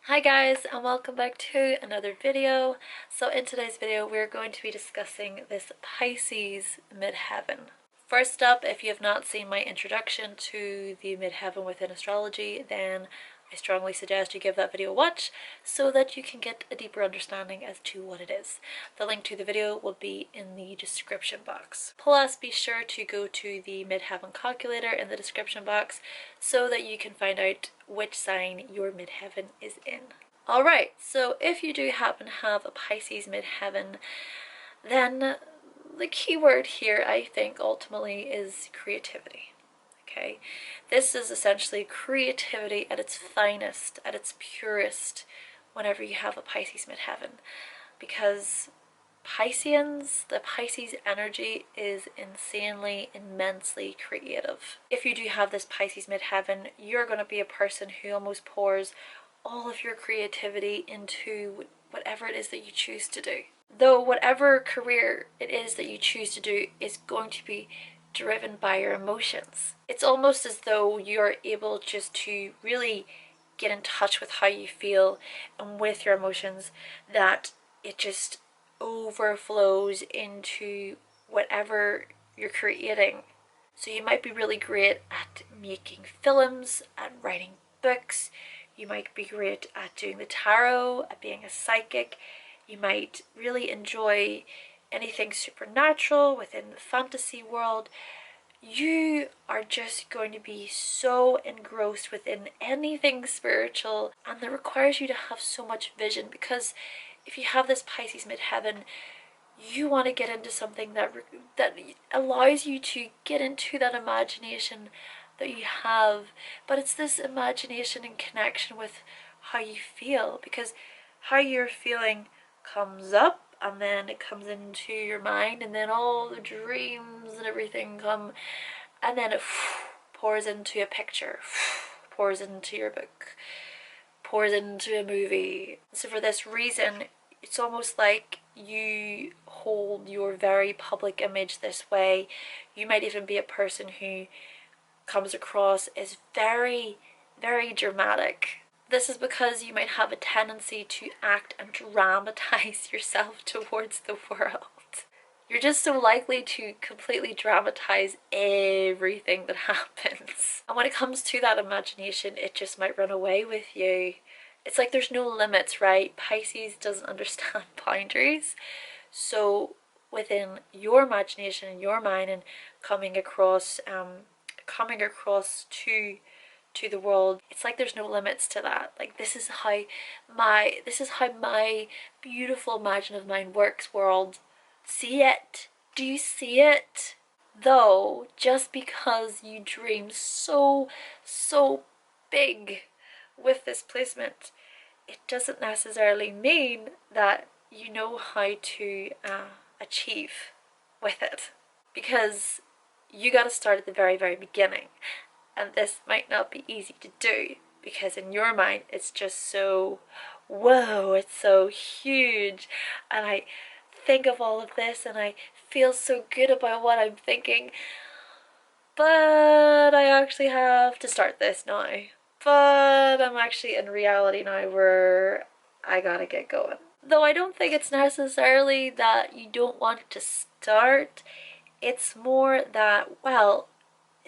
Hi guys, and welcome back to another video. So in today's video we're going to be discussing this Pisces midheaven. First up, if you have not seen my introduction to the midheaven within astrology, then I strongly suggest you give that video a watch so that you can get a deeper understanding as to what it is. The link to the video will be in the description box. Plus, be sure to go to the Midheaven Calculator in the description box so that you can find out which sign your midheaven is in. Alright, so if you do happen to have a Pisces midheaven, then the key word here, I think, ultimately is creativity. Okay, this is essentially creativity at its finest, at its purest, whenever you have a Pisces midheaven, because Pisceans, the Pisces energy is insanely, immensely creative. If you do have this Pisces midheaven, you're going to be a person who almost pours all of your creativity into whatever it is that you choose to do. Though whatever career it is that you choose to do is going to be driven by your emotions. It's almost as though you're able just to really get in touch with how you feel and with your emotions, that it just overflows into whatever you're creating. So you might be really great at making films, at writing books, you might be great at doing the tarot, at being a psychic, you might really enjoy anything supernatural within the fantasy world. You are just going to be so engrossed within anything spiritual, and that requires you to have so much vision, because if you have this Pisces midheaven, you want to get into something that allows you to get into that imagination that you have, but it's this imagination in connection with how you feel, because how you're feeling comes up and then it comes into your mind, and then all the dreams and everything come, and then it pours into a picture, pours into your book, pours into a movie. So for this reason, it's almost like you hold your very public image this way. You might even be a person who comes across as very, very dramatic. This is because you might have a tendency to act and dramatize yourself towards the world. You're just so likely to completely dramatize everything that happens. And when it comes to that imagination, it just might run away with you. It's like there's no limits, right? Pisces doesn't understand boundaries. So within your imagination and your mind, and coming across to the world, it's like there's no limits to that. Like, this is how my beautiful imaginative mind works, world. See it? Do you see it? Though, just because you dream so big with this placement, it doesn't necessarily mean that you know how to achieve with it, because you got to start at the very beginning. And this might not be easy to do, because in your mind it's just so, whoa, it's so huge, and I think of all of this and I feel so good about what I'm thinking, but I actually have to start this now. But I'm actually in reality now where I gotta get going. Though I don't think it's necessarily that you don't want to start, it's more that, well,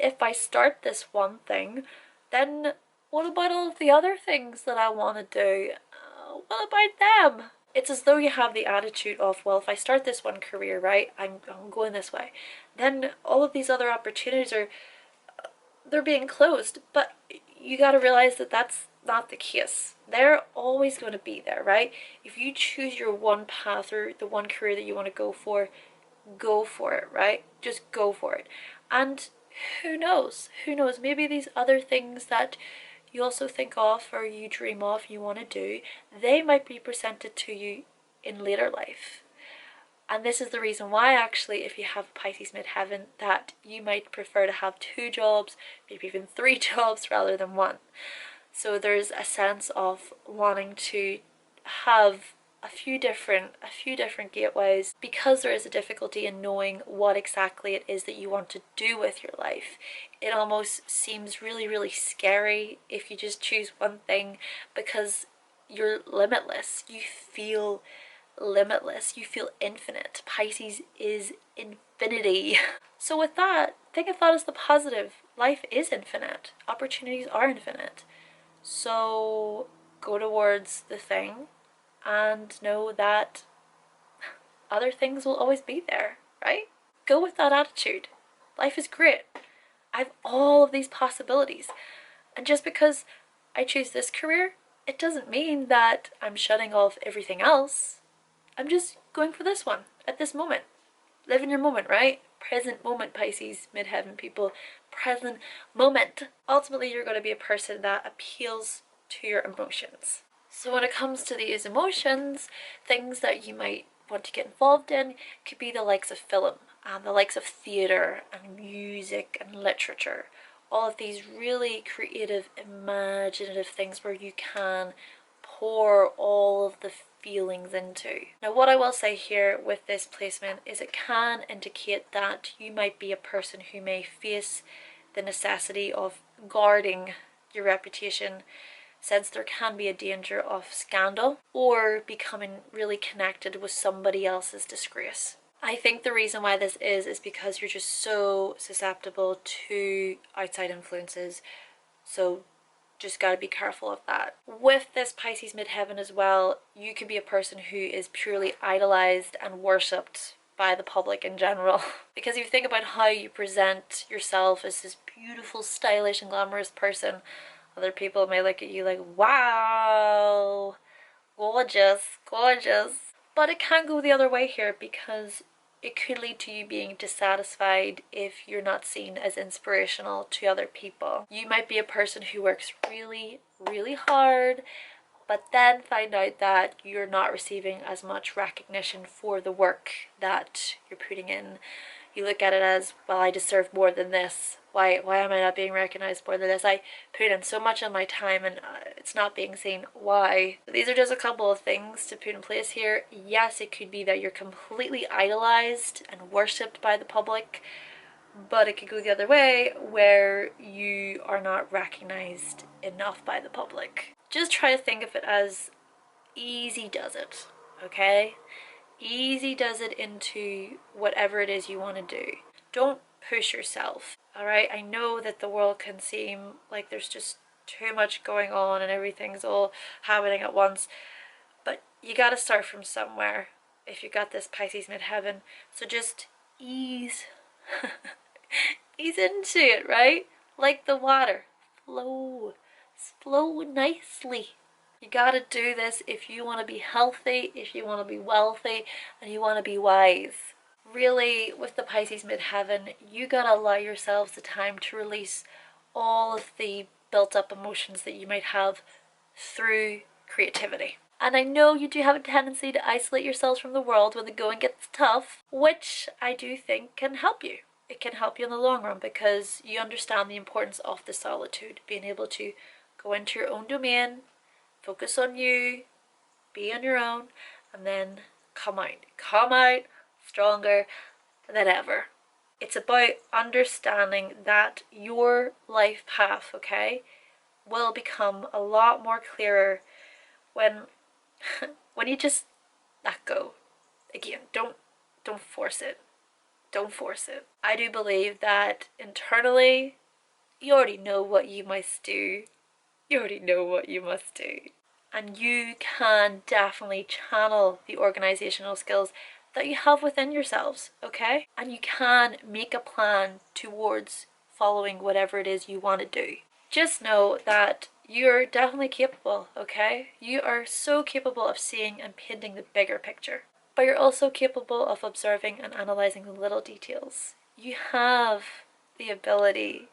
if I start this one thing, then what about all of the other things that I want to do? What about them? It's as though you have the attitude of, well, if I start this one career, right, I'm going this way, then all of these other opportunities they're being closed. But you got to realize that that's not the case. They're always going to be there, right? If you choose your one path or the one career that you want to go for it, right? Just go for it. And who knows, maybe these other things that you also think of or you dream of, you want to do, they might be presented to you in later life. And this is the reason why, actually, if you have Pisces midheaven, that you might prefer to have 2 jobs, maybe even 3 jobs rather than 1. So there's a sense of wanting to have a few different gateways, because there is a difficulty in knowing what exactly it is that you want to do with your life. It almost seems really scary if you just choose one thing, because you're limitless. You feel limitless. You feel infinite. Pisces is infinity. So with that, think of that as the positive. Life is infinite. Opportunities are infinite. So go towards the thing and know that other things will always be there, right? Go with that attitude. Life is great. I have all of these possibilities. And just because I choose this career, it doesn't mean that I'm shutting off everything else. I'm just going for this one at this moment. Live in your moment, right? Present moment, Pisces, Midheaven people. Present moment. Ultimately, you're going to be a person that appeals to your emotions. So when it comes to these emotions, things that you might want to get involved in could be the likes of film, the likes of theatre and music and literature. All of these really creative, imaginative things where you can pour all of the feelings into. Now what I will say here with this placement is it can indicate that you might be a person who may face the necessity of guarding your reputation, since there can be a danger of scandal or becoming really connected with somebody else's disgrace. I think the reason why this is because you're just so susceptible to outside influences, so just got to be careful of that. With this Pisces Midheaven as well, you could be a person who is purely idolized and worshipped by the public in general. Because if you think about how you present yourself as this beautiful, stylish and glamorous person, other people may look at you like, wow, gorgeous, gorgeous. But it can go the other way here, because it could lead to you being dissatisfied if you're not seen as inspirational to other people. You might be a person who works really, really hard, but then find out that you're not receiving as much recognition for the work that you're putting in. You look at it as, well, I deserve more than this. Why am I not being recognized more than this? I put in so much of my time and it's not being seen. Why? These are just a couple of things to put in place here. Yes, it could be that you're completely idolized and worshipped by the public, but it could go the other way where you are not recognized enough by the public. Just try to think of it as easy does it, okay? Easy does it into whatever it is you want to do. Don't push yourself, alright? I know that the world can seem like there's just too much going on and everything's all happening at once, but you gotta start from somewhere if you got this Pisces Midheaven. So just ease ease into it, right? Like the water. Flow nicely. You gotta do this if you want to be healthy, if you want to be wealthy, and you want to be wise. Really, with the Pisces Midheaven, you gotta allow yourselves the time to release all of the built up emotions that you might have through creativity. And I know you do have a tendency to isolate yourselves from the world when the going gets tough, which I do think can help you. It can help you in the long run because you understand the importance of the solitude, being able to go into your own domain, focus on you, be on your own, and then come out stronger than ever. It's about understanding that your life path, okay, will become a lot more clearer when when you just let go. Again, don't force it. Don't force it. I do believe that internally you already know what you must do. You already know what you must do. And you can definitely channel the organizational skills that you have within yourselves, okay? And you can make a plan towards following whatever it is you want to do. Just know that you're definitely capable, okay? You are so capable of seeing and painting the bigger picture. But you're also capable of observing and analyzing the little details. You have the ability.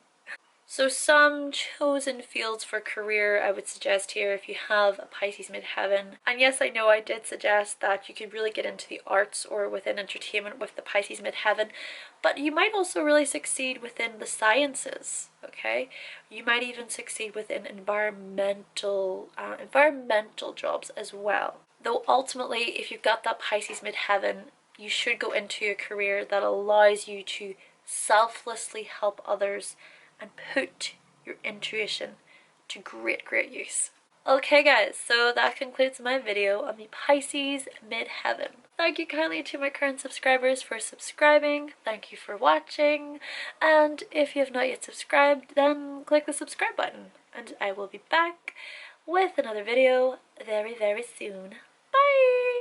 So some chosen fields for career I would suggest here if you have a Pisces Midheaven. And yes, I know I did suggest that you could really get into the arts or within entertainment with the Pisces Midheaven, but you might also really succeed within the sciences, okay? You might even succeed within environmental jobs as well. Though ultimately, if you've got that Pisces Midheaven, you should go into a career that allows you to selflessly help others and put your intuition to great use. Okay guys, so that concludes my video on the Pisces Midheaven. Thank you kindly to my current subscribers for subscribing. Thank you for watching. And if you have not yet subscribed, then click the subscribe button. And I will be back with another video very, very soon.